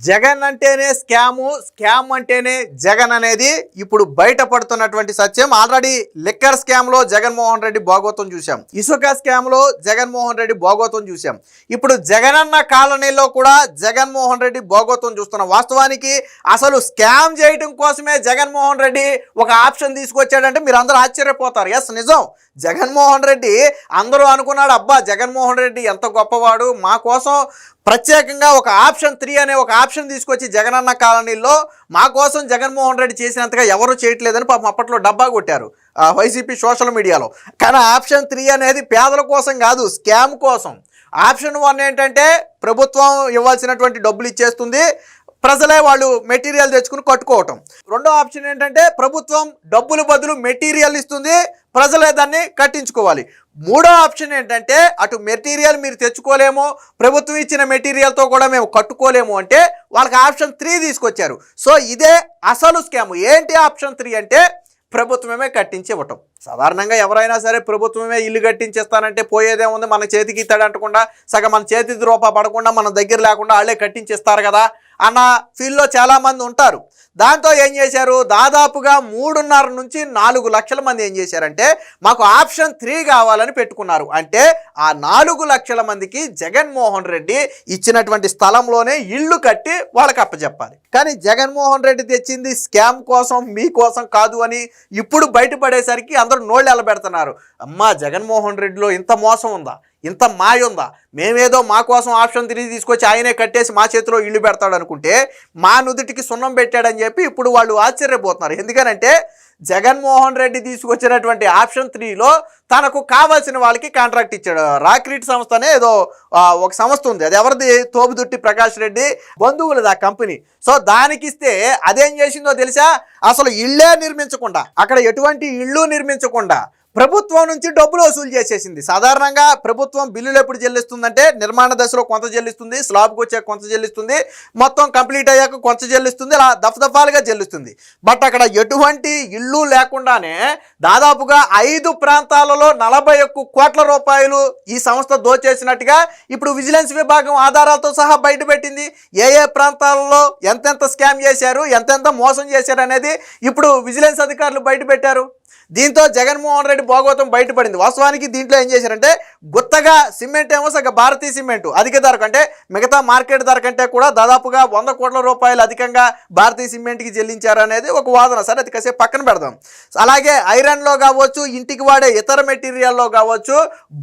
జగన్ అంటేనే scam, scam అంటేనే జగన్ అనేది ఇప్పుడు బయటపడుతున్నటువంటి సత్యం. ఆల్రెడీ లిక్కర్ స్కామ్ లో జగన్మోహన్ రెడ్డి భాగోతం చూసాం, ఇసుక స్కామ్ లో జగన్మోహన్ రెడ్డి భాగోతం చూసాం. ఇప్పుడు జగనన్న కాలనీలో కూడా జగన్మోహన్ రెడ్డి భాగోతం చూస్తున్నాం. వాస్తవానికి అసలు స్కామ్ చేయడం కోసమే జగన్మోహన్ రెడ్డి ఒక ఆప్షన్ తీసుకొచ్చాడంటే మీరు అందరూ ఆశ్చర్యపోతారు. ఎస్, నిజం. జగన్మోహన్ రెడ్డి అందరూ అనుకున్నాడు, అబ్బా జగన్మోహన్ రెడ్డి ఎంత గొప్పవాడు, మా కోసం ప్రత్యేకంగా ఒక ఆప్షన్ 3 అనే ఒక ఆప్షన్ తీసుకొచ్చి జగనన్న కాలనీలో మా కోసం జగన్మోహన్ రెడ్డి చేసినంతగా ఎవరు చేయట్లేదని పాపం అప్పట్లో డబ్బా కొట్టారు వైసీపీ సోషల్ మీడియాలో. కానీ ఆప్షన్ 3 అనేది పేదల కోసం కాదు, స్కామ్ కోసం. ఆప్షన్ 1 ఏంటంటే ప్రభుత్వం ఇవ్వాల్సినటువంటి డబ్బులు ఇచ్చేస్తుంది, ప్రజలే వాళ్ళు మెటీరియల్ తెచ్చుకుని కట్టుకోవటం. రెండో ఆప్షన్ ఏంటంటే ప్రభుత్వం డబ్బులు బదులు మెటీరియల్ ఇస్తుంది, ప్రజలే దాన్ని కట్టించుకోవాలి. మూడో ఆప్షన్ ఏంటంటే అటు మెటీరియల్ మీరు తెచ్చుకోలేము, ప్రభుత్వం ఇచ్చిన మెటీరియల్తో కూడా మేము కట్టుకోలేము అంటే వాళ్ళకి ఆప్షన్ 3 తీసుకొచ్చారు. సో ఇదే అసలు స్కామ్. ఏంటి ఆప్షన్ 3 అంటే ప్రభుత్వమే కట్టించి ఇవ్వటం. సాధారణంగా ఎవరైనా సరే ప్రభుత్వమే ఇల్లు కట్టించేస్తానంటే పోయేదేముంది, మన చేతికి ఇస్తాడంటకుండా సగం మన చేతికి రూపా పడకుండా మన దగ్గర లేకుండా వాళ్ళే కట్టించేస్తారు కదా అన్న ఫీల్డ్లో చాలామంది ఉంటారు. దాంతో ఏం చేశారు, దాదాపుగా 3.5 నుంచి 4 లక్షల మంది ఏం చేశారంటే మాకు ఆప్షన్ 3 కావాలని పెట్టుకున్నారు. అంటే ఆ 4 లక్షల మందికి జగన్మోహన్ రెడ్డి ఇచ్చినటువంటి స్థలంలోనే ఇళ్ళు కట్టి వాళ్ళకి అప్పచెప్పాలి. కానీ జగన్మోహన్ రెడ్డి తెచ్చింది స్కామ్ కోసం, మీకోసం కాదు అని ఇప్పుడు బయటపడేసరికి అందరూ నోళ్ళు ఎలబెడుతున్నారు. అమ్మా జగన్మోహన్ రెడ్డిలో ఇంత మోసం ఉందా, ఇంత మాయ ఉందా, మేమేదో మా కోసం ఆప్షన్ 3 తీసుకొచ్చి ఆయనే కట్టేసి మా చేతిలో ఇల్లు పెడతాడు అనుకుంటే మా నుదుటికి సున్నం పెట్టాడని చెప్పి ఇప్పుడు వాళ్ళు ఆశ్చర్యపోతున్నారు. ఎందుకనంటే జగన్మోహన్ రెడ్డి తీసుకొచ్చినటువంటి ఆప్షన్ 3లో తనకు కావాల్సిన వాళ్ళకి కాంట్రాక్ట్ ఇచ్చాడు. రాక్రీట్ సంస్థ అనే ఏదో ఒక సంస్థ ఉంది, అది ఎవరిది, తోపుదుట్టి ప్రకాష్ రెడ్డి బంధువులది ఆ కంపెనీ. సో దానికి ఇస్తే అదేం చేసిందో తెలుసా, అసలు ఇళ్ళే నిర్మించకుండా, అక్కడ ఎటువంటి ఇళ్ళు నిర్మించకుండా ప్రభుత్వం నుంచి డబ్బులు వసూలు చేసేసింది. సాధారణంగా ప్రభుత్వం బిల్లులు ఎప్పుడు చెల్లిస్తుందంటే నిర్మాణ దశలో కొంత చెల్లిస్తుంది, స్లాబ్కి వచ్చాక కొంత చెల్లిస్తుంది, మొత్తం కంప్లీట్ అయ్యాక కొంత చెల్లిస్తుంది, అలా దఫదఫాలుగా చెల్లిస్తుంది. బట్ అక్కడ ఎటువంటి ఇళ్ళు లేకుండానే దాదాపుగా 5 ప్రాంతాలలో 41 కోట్ల రూపాయలు ఈ సంస్థ దోచేసినట్టుగా ఇప్పుడు విజిలెన్స్ విభాగం ఆధారాలతో సహా బయటపెట్టింది. ఏ ఏ ప్రాంతాలలో ఎంతెంత స్కామ్ చేశారు, ఎంతెంత మోసం చేశారు అనేది ఇప్పుడు విజిలెన్స్ అధికారులు బయటపెట్టారు. దీంతో జగన్మోహన్ రెడ్డి భాగోతం బయటపడింది. వాస్తవానికి దీంట్లో ఏం చేశారంటే గుత్తగా సిమెంట్ ఏమో సగ భారతీయ సిమెంట్ అధిక ధర కంటే మిగతా మార్కెట్ ధర కంటే కూడా దాదాపుగా 100 కోట్ల రూపాయలు అధికంగా భారతీయ సిమెంట్కి చెల్లించారు అనేది ఒక వాదన. సరే అది కాసేపు పక్కన పెడదాం. అలాగే ఐరన్లో కావచ్చు, ఇంటికి వాడే ఇతర మెటీరియల్లో కావచ్చు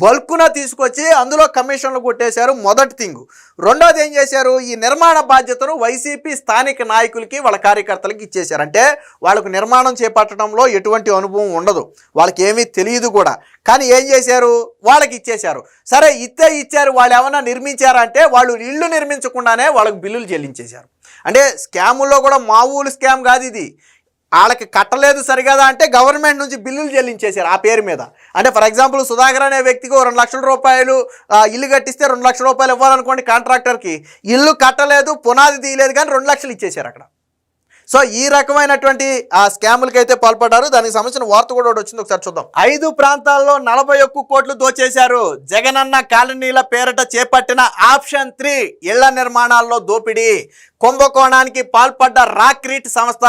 బల్కున తీసుకొచ్చి అందులో కమిషన్లు కొట్టేశారు. మొదటి థింగ్. రెండోది ఏం చేశారు, ఈ నిర్మాణ బాధ్యతను వైసీపీ స్థానిక నాయకులకి వాళ్ళ కార్యకర్తలకి ఇచ్చేశారు. అంటే వాళ్ళకు నిర్మాణం చేపట్టడంలో ఎటువంటి అనుభవం ఉండదు, వాళ్ళకి ఏమీ తెలియదు కూడా. కానీ ఏం చేశారు, వాళ్ళకి ఇచ్చేశారు. సరే ఇచ్చారు, వాళ్ళు ఏమన్నా నిర్మించారా అంటే వాళ్ళు ఇళ్ళు నిర్మించకుండానే వాళ్ళకి బిల్లులు చెల్లించేశారు. అంటే స్కాముల్లో కూడా మామూలు స్కామ్ కాదు ఇది. వాళ్ళకి కట్టలేదు సరిగదా అంటే గవర్నమెంట్ నుంచి బిల్లులు చెల్లించేశారు ఆ పేరు మీద. అంటే ఫర్ ఎగ్జాంపుల్ సుధాకర్ అనే వ్యక్తికి 2 లక్షల రూపాయలు ఇల్లు కట్టిస్తే 2 లక్షల రూపాయలు ఇవ్వాలనుకోండి కాంట్రాక్టర్కి. ఇల్లు కట్టలేదు, పునాది తీయలేదు, కానీ 2 లక్షలు ఇచ్చేశారు అక్కడ. సో ఈ రకమైనటువంటి ఆ స్కాములకి అయితే పాల్పడ్డారు. దానికి సంబంధించిన వార్త కూడా వచ్చింది, ఒకసారి చూద్దాం. 5 ప్రాంతాల్లో 41 కోట్లు దోచేశారు. జగనన్న కాలనీల పేరిట చేపట్టిన ఆప్షన్ 3 ఇళ్ల నిర్మాణాల్లో దోపిడీ. కుంభకోణానికి పాల్పడ్డ రాక్రీట్ సంస్థ.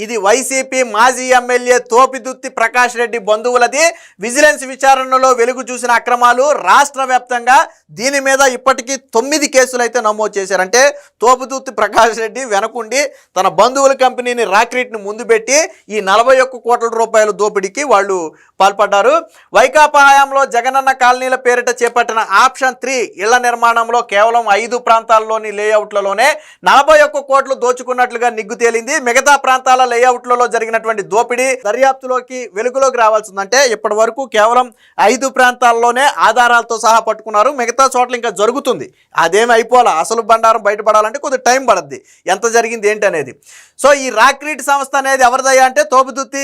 ఇది వైసీపీ మాజీ ఎమ్మెల్యే తోపిదుత్తి ప్రకాష్ రెడ్డి బంధువులది. విజిలెన్స్ విచారణలో వెలుగు చూసిన అక్రమాలు రాష్ట్ర వ్యాప్తంగా దీని మీద ఇప్పటికీ 9 కేసులు అయితే నమోదు చేశారంటే తోపుదుత్తి ప్రకాష్ రెడ్డి వెనకుండి తన బంధువుల కంపెనీని రాక్రీట్ని ముందు పెట్టి ఈ 41 కోట్ల రూపాయల దోపిడీకి వాళ్ళు పాల్పడ్డారు. వైకాపా హయాంలో జగనన్న కాలనీల పేరిట చేపట్టిన ఆప్షన్ 3 ఇళ్ల నిర్మాణంలో కేవలం 5 ప్రాంతాల్లోని లేఅవుట్లలోనే 41 కోట్లు దోచుకున్నట్లుగా నిగ్గు తేలింది. మిగతా ప్రాంతాల లేఅవుట్లలో జరిగినటువంటి దోపిడీ దర్యాప్తులోకి వెలుగులోకి రావాల్సిందంటే ఇప్పటి వరకు కేవలం 5 ప్రాంతాల్లోనే ఆధారాలతో సహా పట్టుకున్నారు. మిగతా చోట్ల ఇంకా జరుగుతుంది. అదేమి అయిపోలా, అసలు బండారం బయటపడాలంటే కొద్దిగా టైం పడుద్ది, ఎంత జరిగింది ఏంటి అనేది. సో సో ఈ రాక్రీట్ సంస్థ అనేది ఎవరిదయ్యా అంటే తోపుదుర్తి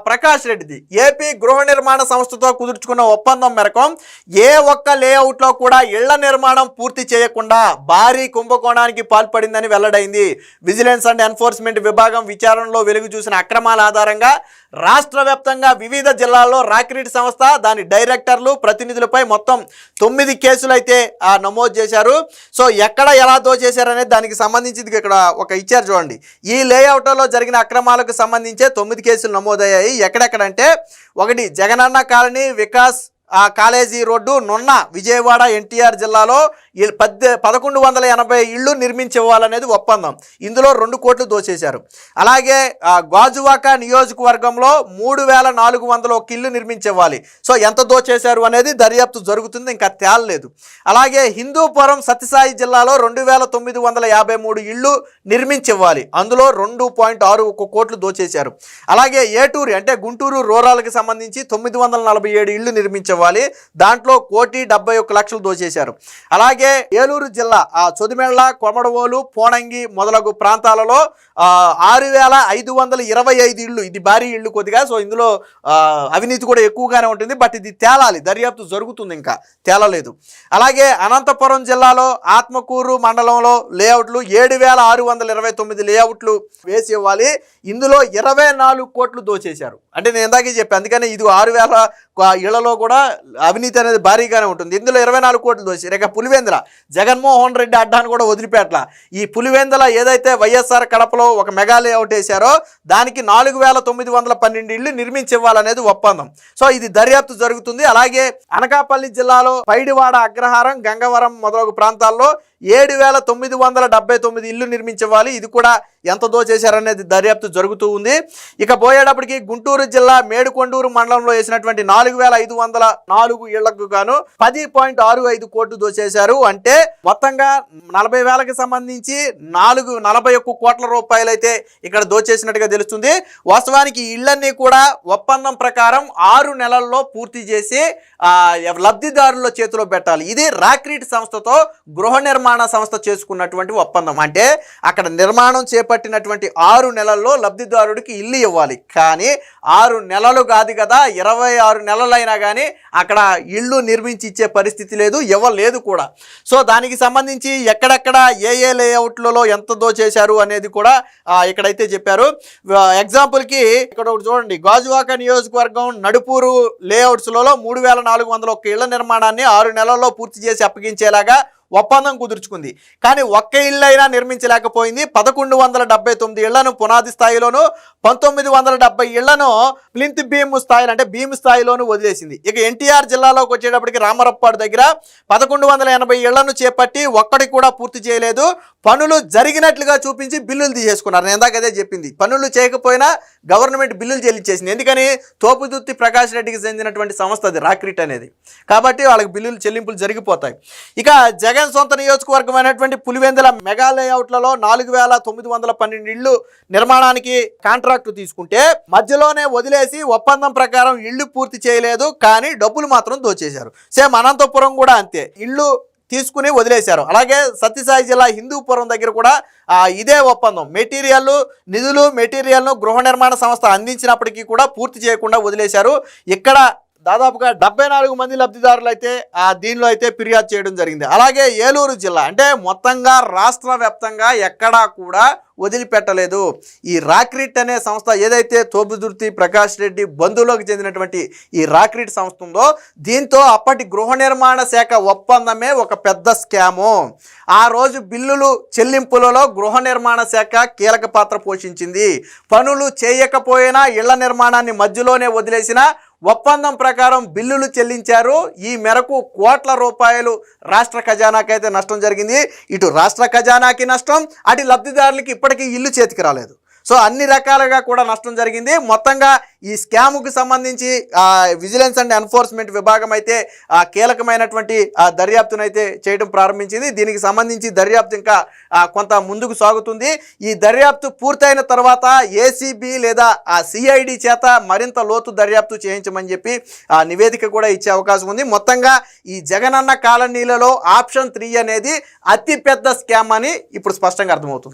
ప్రకాష్ రెడ్డిది. ఏపీ గృహ నిర్మాణ సంస్థతో కుదుర్చుకున్న ఒప్పందం మేరకు ఏ ఒక్క లేఅవుట్లో కూడా ఇళ్ల నిర్మాణం పూర్తి చేయకుండా భారీ కుంభకోణానికి పాల్పడిందని వెల్లడైంది. విజిలెన్స్ అండ్ ఎన్ఫోర్స్మెంట్ విభాగం విచారణలో వెలుగు చూసిన అక్రమాల ఆధారంగా రాష్ట్ర వ్యాప్తంగా వివిధ జిల్లాల్లో రాక్రీట్ సంస్థ దాని డైరెక్టర్లు ప్రతినిధులపై మొత్తం 9 కేసులు అయితే నమోదు చేశారు. సో ఎక్కడ ఎలా దోచేశారనేది దానికి సంబంధించి ఇక్కడ ఒక ఇచ్చారు చూడండి. ఈ లేఅవుట్లో జరిగిన అక్రమాలకు సంబంధించే 9 కేసులు నమోదయ్యాయి. ఎక్కడెక్కడంటే ఒకటి Jagananna colony Vikas college road నున్న విజయవాడ ఎన్టీఆర్ జిల్లాలో 1180 ఇళ్లు నిర్మించివ్వాలనేది ఒప్పందం. ఇందులో 2 కోట్లు దోచేశారు. అలాగే గాజువాక నియోజకవర్గంలో 3401 ఇల్లు నిర్మించివ్వాలి. సో ఎంత దోచేశారు అనేది దర్యాప్తు జరుగుతుంది, ఇంకా తేలలేదు. అలాగే హిందూపురం సత్యసాయి జిల్లాలో 2953 ఇళ్లు నిర్మించివ్వాలి. అందులో 2.61 కోట్లు దోచేశారు. అలాగే ఏటూరు అంటే గుంటూరు రూరల్కి సంబంధించి 947 ఇళ్లు నిర్మించివ్వాలి. దాంట్లో 1,71,00,000 దోచేశారు. అలాగే ఏలూరు జిల్లా చొదిమెళ్ళ కొమడవోలు పోనంగి మొదలగు ప్రాంతాలలో 6,525 ఇళ్ళు. ఇది భారీ ఇళ్ళు కొద్దిగా. సో ఇందులో అవినీతి కూడా ఎక్కువగానే ఉంటుంది. బట్ ఇది తేలాలి, దర్యాప్తు జరుగుతుంది, ఇంకా తేలలేదు. అలాగే అనంతపురం జిల్లాలో ఆత్మకూరు మండలంలో లేఅవుట్లు 7,629 లేఅవుట్లు వేసి ఇవ్వాలి. ఇందులో 24 కోట్లు దోచేశారు. అంటే నేను ఇందాకే చెప్పాను, అందుకని ఇది 6,000 ఇళ్లలో కూడా అవినీతి అనేది భారీగానే ఉంటుంది. ఇందులో 24 కోట్లు దోచేశారు. ఇక పులివెందుల జగన్మోహన్ రెడ్డి అడ్డాను కూడా వదిలిపెట్ల. ఈ పులివెందుల ఏదైతే వైఎస్ఆర్ కడపలో ఒక మెగా లేఅవుట్ వేశారో దానికి 4,912 ఇళ్లు నిర్మించివ్వాలనేది ఒప్పందం. సో ఇది దర్యాప్తు జరుగుతుంది. అలాగే అనకాపల్లి జిల్లాలో పైడివాడ అగ్రహారం గంగవరం మొదలగు ప్రాంతాల్లో 7,979 ఇల్లు నిర్మించివ్వాలి. ఇది కూడా ఎంత దోచేశారనేది దర్యాప్తు జరుగుతూ ఉంది. ఇక పోయేటప్పటికి గుంటూరు జిల్లా మేడుకొండూరు మండలంలో వేసినటువంటి 4,504 ఇళ్లకు గాను 10.65 కోట్లు దోచేశారు. అంటే మొత్తంగా 40,000కి సంబంధించి 41 కోట్ల రూపాయలు అయితే ఇక్కడ దోచేసినట్టుగా తెలుస్తుంది. వాస్తవానికి ఇళ్లన్నీ కూడా ఒప్పందం ప్రకారం 6 నెలల్లో పూర్తి చేసి లబ్ధిదారుల చేతిలో పెట్టాలి. ఇది రాక్రీట్ సంస్థతో గృహ నిర్మాణ సంస్థ చేసుకున్నటువంటి ఒప్పందం. అంటే అక్కడ నిర్మాణం చేపట్టినటువంటి 6 నెలల్లో లబ్ధిదారుడికి ఇల్లు ఇవ్వాలి. కానీ 6 నెలలు కాదు కదా, 26 నెలలైనా కానీ అక్కడ ఇల్లు నిర్మించి ఇచ్చే పరిస్థితి లేదు, ఇవ్వలేదు కూడా. సో దానికి సంబంధించి ఎక్కడెక్కడ ఏ లేఅవుట్లలో ఎంత దోచేశారు అనేది కూడా ఇక్కడైతే చెప్పారు. ఎగ్జాంపుల్కి ఇక్కడ ఒకటి చూడండి. గాజువాక నియోజకవర్గం నడుపూరు లేఅవుట్స్లలో 3,401 ఇళ్ల నిర్మాణాన్ని 6 నెలల్లో పూర్తి చేసి అప్పగించేలాగా ఒప్పందం కుదుర్చుకుంది. కానీ ఒక్క ఇల్లు అయినా నిర్మించలేకపోయింది. 1179 ఇళ్లను పునాది స్థాయిలోను 1970 ఇళ్లను ప్లింత్ బీమ్ స్థాయిలో అంటే భీమ్ స్థాయిలోను వదిలేసింది. ఇక ఎన్టీఆర్ జిల్లాలోకి వచ్చేటప్పటికి రామరప్పాడు దగ్గర 1180 ఇళ్లను చేపట్టి ఒక్కడి కూడా పూర్తి చేయలేదు. పనులు జరిగినట్లుగా చూపించి బిల్లులు తీసేసుకున్నారు. నేను ఇందాక అదే చెప్పింది, పనులు చేయకపోయినా గవర్నమెంట్ బిల్లులు చెల్లించేసింది. ఎందుకని తోపుదుర్తి ప్రకాష్ రెడ్డికి చెందినటువంటి సంస్థ అది రాక్రీట్ అనేది, కాబట్టి వాళ్ళకి బిల్లులు చెల్లింపులు జరిగిపోతాయి. ఇక జగన్ సొంత నియోజకవర్గం అయినటువంటి పులివెందుల మెగా లేఅవుట్లలో 4,912 ఇళ్లు నిర్మాణానికి కాంట్రాక్టు తీసుకుంటే మధ్యలోనే వదిలేసి ఒప్పందం ప్రకారం ఇళ్లు పూర్తి చేయలేదు, కానీ డబ్బులు మాత్రం దోచేశారు. సేమ్ అనంతపురం కూడా అంతే, ఇల్లు తీసుకుని వదిలేశారు. అలాగే సత్యసాయి జిల్లా హిందూపురం దగ్గర కూడా ఇదే ఒప్పందం. నిధులు మెటీరియల్ను గృహ నిర్మాణ సంస్థ అందించినప్పటికీ కూడా పూర్తి చేయకుండా వదిలేశారు. ఇక్కడ దాదాపుగా 74 మంది లబ్ధిదారులు అయితే దీనిలో అయితే ఫిర్యాదు చేయడం జరిగింది. అలాగే ఏలూరు జిల్లా అంటే మొత్తంగా రాష్ట్ర వ్యాప్తంగా ఎక్కడా కూడా వదిలిపెట్టలేదు. ఈ రాక్రీట్ అనే సంస్థ ఏదైతే తోపుదుర్తి ప్రకాష్ రెడ్డి బంధువులకు చెందినటువంటి ఈ రాక్రీట్ సంస్థ ఉందో దీంతో అప్పటి గృహ నిర్మాణ శాఖ ఒప్పందమే ఒక పెద్ద స్కాము. ఆ రోజు బిల్లులు చెల్లింపులలో గృహ నిర్మాణ శాఖ కీలక పాత్ర పోషించింది. పనులు చేయకపోయినా ఇళ్ల నిర్మాణాన్ని మధ్యలోనే వదిలేసిన ఒప్పందం ప్రకారం బిల్లులు చెల్లించారు. ఈ మేరకు కోట్ల రూపాయలు రాష్ట్ర ఖజానాకైతే నష్టం జరిగింది. ఇటు రాష్ట్ర ఖజానాకి నష్టం, అటు లబ్ధిదారులకి ఇప్పటికీ ఇల్లు చేతికి రాలేదు. సో అన్ని రకాలుగా కూడా నష్టం జరిగింది. మొత్తంగా ఈ స్కాముకు సంబంధించి విజిలెన్స్ అండ్ ఎన్ఫోర్స్మెంట్ విభాగం అయితే కీలకమైనటువంటి దర్యాప్తునైతే చేయడం ప్రారంభించింది. దీనికి సంబంధించి దర్యాప్తు ఇంకా కొంత ముందుకు సాగుతుంది. ఈ దర్యాప్తు పూర్తయిన తర్వాత ఏసీబీ లేదా సిఐడి చేత మరింత లోతు దర్యాప్తు చేయించమని చెప్పి నివేదిక కూడా ఇచ్చే అవకాశం ఉంది. మొత్తంగా ఈ జగనన్న కాలనీలలో ఆప్షన్ 3 అనేది అతిపెద్ద స్కామ్ అని ఇప్పుడు స్పష్టంగా అర్థమవుతుంది.